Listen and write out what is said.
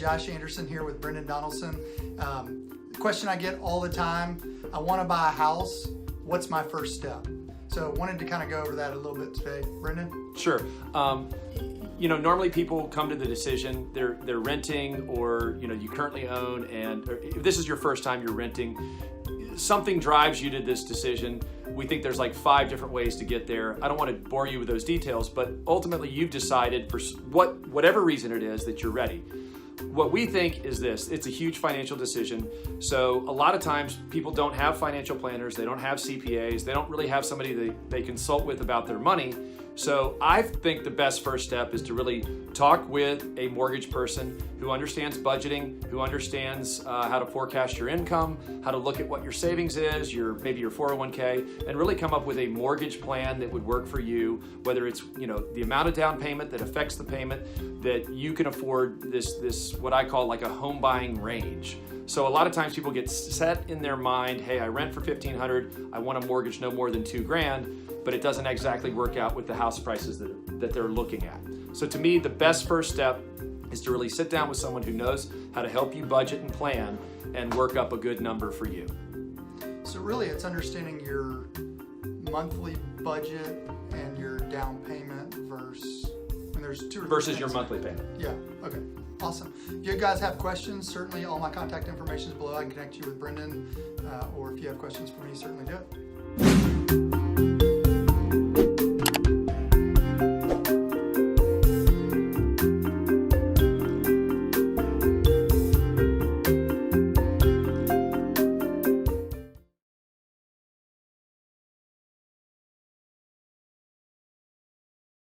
Josh Anderson here with Brendan Donelson. The question I get all the time, I want to buy a house. What's my first step? So wanted to kind of go over that a little bit today. Brendan? Sure. Normally people come to the decision, they're renting or, you currently own, and if this is your first time you're renting, something drives you to this decision. We think there's like 5 different ways to get there. I don't want to bore you with those details, but ultimately you've decided for whatever reason it is that you're ready. What we think is this: it's a huge financial decision. So a lot of times people don't have financial planners, they don't have CPAs, they don't really have somebody they consult with about their money. So I think the best first step is to really talk with a mortgage person who understands budgeting, who understands how to forecast your income, how to look at what your savings is, maybe your 401k, and really come up with a mortgage plan that would work for you, whether it's the amount of down payment that affects the payment, that you can afford this what I call like a home buying range. So a lot of times people get set in their mind, hey, I rent for $1,500, I want a mortgage no more than $2,000, but it doesn't exactly work out with the house prices that they're looking at. So to me, the best first step is to really sit down with someone who knows how to help you budget and plan and work up a good number for you. So really it's understanding your monthly budget and your down payment versus your monthly payment. Yeah, okay. Awesome. If you guys have questions, certainly all my contact information is below. I can connect you with Brendan, or if you have questions for me, certainly do it.